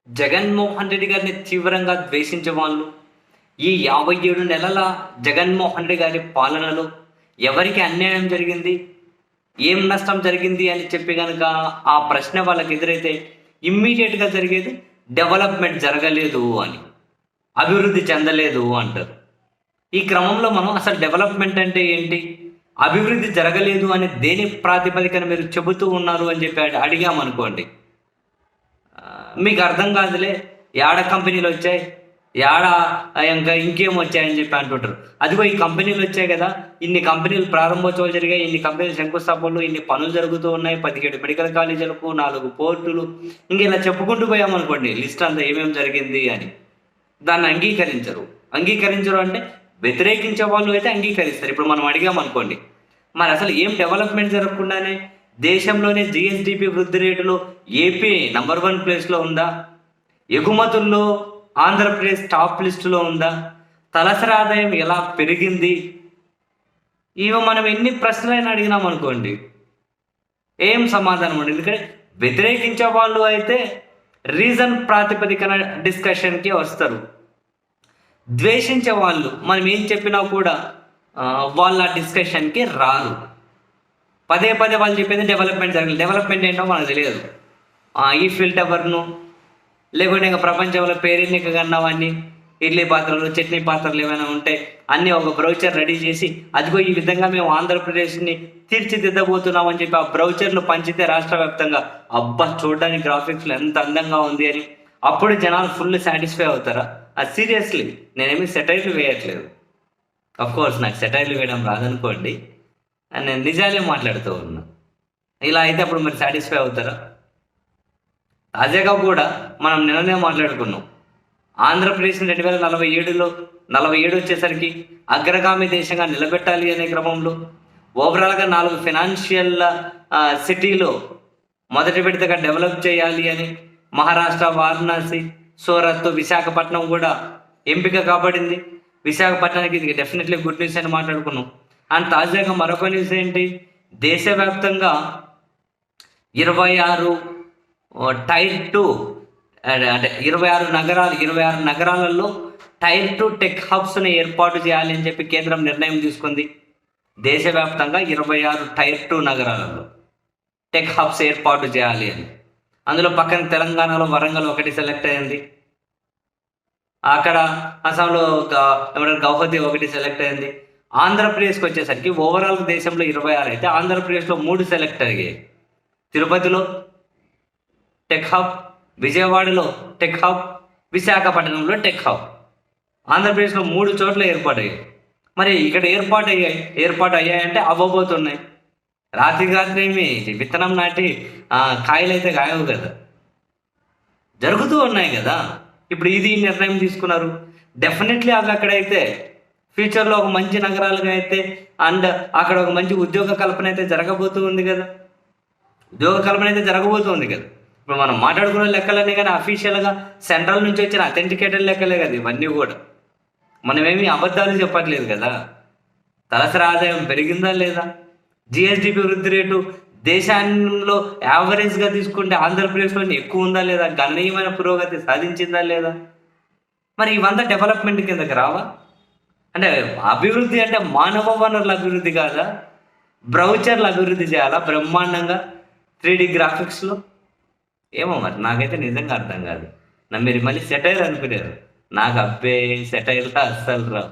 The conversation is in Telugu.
జగన్మోహన్ రెడ్డి గారిని తీవ్రంగా ద్వేషించే వాళ్ళు ఈ 57 నెలల జగన్మోహన్ రెడ్డి గారి పాలనలో ఎవరికి అన్యాయం జరిగింది, ఏం నష్టం జరిగింది అని చెప్పి కనుక ఆ ప్రశ్న వాళ్ళకి ఎదురైతే ఇమ్మీడియట్గా జరిగేది డెవలప్మెంట్ జరగలేదు అని, అభివృద్ధి చెందలేదు అంటారు. ఈ క్రమంలో మనం అసలు డెవలప్మెంట్ అంటే ఏంటి, అభివృద్ధి జరగలేదు అని దేని ప్రాతిపదికన మీరు చెబుతూ ఉన్నారు అని చెప్పి అడిగామనుకోండి, మీకు అర్థం కాదులే, యాడ కంపెనీలు వచ్చాయి, యాడ ఇంకా ఇంకేం వచ్చాయని చెప్పి అంటుంటారు. అదిగో ఈ కంపెనీలు వచ్చాయి కదా, ఇన్ని కంపెనీలు ప్రారంభోత్సవాలు జరిగాయి, ఇన్ని కంపెనీలు శంకుస్థాపనలు, ఇన్ని పనులు జరుగుతూ ఉన్నాయి, 17 మెడికల్ కాలేజీలకు, 4 పోర్టులు, ఇంక ఇలా చెప్పుకుంటూ పోయామనుకోండి లిస్ట్ అంతా ఏమేమి జరిగింది అని. దాన్ని అంగీకరించరు అంటే వ్యతిరేకించే వాళ్ళు అయితే అంగీకరిస్తారు. ఇప్పుడు మనం అడిగామనుకోండి, మరి అసలు ఏం డెవలప్మెంట్ జరగకుండానే దేశంలోనే జిఎస్డిపి వృద్ధి రేటులో ఏపీ నంబర్ 1 ప్లేస్లో ఉందా, ఎగుమతుల్లో ఆంధ్రప్రదేశ్ టాప్ లిస్టులో ఉందా, తలసరి ఆదాయం ఎలా పెరిగింది, ఇవి మనం ఎన్ని ప్రశ్నలైనా అడిగినాం అనుకోండి ఏం సమాధానం ఉండదు. ఎందుకంటే వ్యతిరేకించే వాళ్ళు అయితే రీజన్ ప్రాతిపదికన డిస్కషన్కి వస్తారు. ద్వేషించే వాళ్ళు మనం ఏం చెప్పినా కూడా వాళ్ళ డిస్కషన్కి రారు. పదే వాళ్ళు చెప్పేది డెవలప్మెంట్ జరగలేదు. డెవలప్మెంట్ ఏంటో మనకు తెలియదు. ఈ ఫిల్ టవర్ను లేకుంటే ఇంకా ప్రపంచంలో పేరెన్నిక కన్నవన్నీ ఇడ్లీ పాత్రలు, చట్నీ పాత్రలు ఏమైనా ఉంటే అన్నీ ఒక బ్రౌచర్ రెడీ చేసి, అదిగో ఈ విధంగా మేము ఆంధ్రప్రదేశ్ని తీర్చిదిద్దబోతున్నామని చెప్పి ఆ బ్రౌచర్లు పంచితే రాష్ట్ర వ్యాప్తంగా, అబ్బా చూడడానికి గ్రాఫిక్స్లో ఎంత అందంగా ఉంది అని, అప్పుడు జనాలు ఫుల్ సాటిస్ఫై అవుతారా? అది సీరియస్లీ నేనేమి సెటైర్లు వేయట్లేదు. కోర్స్ నాకు సెటైర్లు వేయడం రాదనుకోండి, నేను నిజాలే మాట్లాడుతూ ఉన్నా. ఇలా అయితే అప్పుడు మరి సాటిస్ఫై అవుతారా? తాజాగా కూడా మనం నిన్ననే మాట్లాడుకున్నాం, ఆంధ్రప్రదేశ్ని 2047 వచ్చేసరికి అగ్రగామి దేశంగా నిలబెట్టాలి అనే క్రమంలో ఓవరాల్గా 4 ఫైనాన్షియల్ సిటీలో మొదటి విడతగా డెవలప్ చేయాలి అని మహారాష్ట్ర, వారణాసి, సూరత్, విశాఖపట్నం కూడా ఎంపిక కాబడింది. విశాఖపట్నానికి ఇది డెఫినెట్లీ గుడ్ న్యూస్ అని మాట్లాడుకున్నాం. అండ్ తాజాగా మరొక న్యూస్ ఏంటి, దేశవ్యాప్తంగా 26 టైర్ 2 అంటే 26 నగరాలలో టైర్ 2 టెక్ హబ్స్ను ఏర్పాటు చేయాలి అని చెప్పి కేంద్రం నిర్ణయం తీసుకుంది. దేశవ్యాప్తంగా 26 టైర్ 2 నగరాలలో టెక్ హబ్స్ ఏర్పాటు చేయాలి అని. అందులో పక్కన తెలంగాణలో వరంగల్ ఒకటి సెలెక్ట్ అయింది, అక్కడ అస్సాంలో గౌహతి ఒకటి సెలెక్ట్ అయింది. ఆంధ్రప్రదేశ్కి వచ్చేసరికి ఓవరాల్ దేశంలో 26 అయితే ఆంధ్రప్రదేశ్లో 3 సెలెక్ట్ అయ్యాయి. తిరుపతిలో టెక్ హబ్, విజయవాడలో టెక్ హబ్, విశాఖపట్నంలో టెక్ హబ్. ఆంధ్రప్రదేశ్లో 3 చోట్ల ఏర్పాటయ్యాయి. మరి ఇక్కడ ఏర్పాటు అయ్యాయంటే అవ్వబోతున్నాయి. రాత్రి ఏమి విత్తనం నాటి కాయలు అయితే కాయవు కదా, జరుగుతూ ఉన్నాయి కదా. ఇప్పుడు ఇది నిర్ణయం తీసుకున్నారు. డెఫినెట్లీ అవి అక్కడైతే ఫ్యూచర్లో ఒక మంచి నగరాలుగా అయితే, అండ్ అక్కడ ఒక మంచి ఉద్యోగ కల్పన అయితే జరగబోతుంది కదా. ఇప్పుడు మనం మాట్లాడుకున్న లెక్కలనే కానీ అఫీషియల్గా సెంట్రల్ నుంచి వచ్చిన అథెంటికేటెడ్ లెక్కలే కదా ఇవన్నీ కూడా. మనమేమి అబద్ధాలు చెప్పట్లేదు కదా. తలసరి ఆదాయం పెరిగిందా లేదా, జిఎస్డిపి వృద్ధి రేటు దేశంలో యావరేజ్గా తీసుకుంటే ఆంధ్రప్రదేశ్లో ఎక్కువ ఉందా లేదా, గణనీయమైన పురోగతి సాధించిందా లేదా, మరి ఇవంతా డెవలప్మెంట్ కిందకి రావా? అంటే అభివృద్ధి అంటే మానవ వనరుల అభివృద్ధి కాదా, బ్రౌచర్లు అభివృద్ధి చేయాలా బ్రహ్మాండంగా 3D గ్రాఫిక్స్లో? ఏమో మరి నాకైతే నిజంగా అర్థం కాదు. మీరు మళ్ళీ సెటైర్ అనుకునేరు, నాకు అబ్బే సెటైర్గా అస్సలు రావు.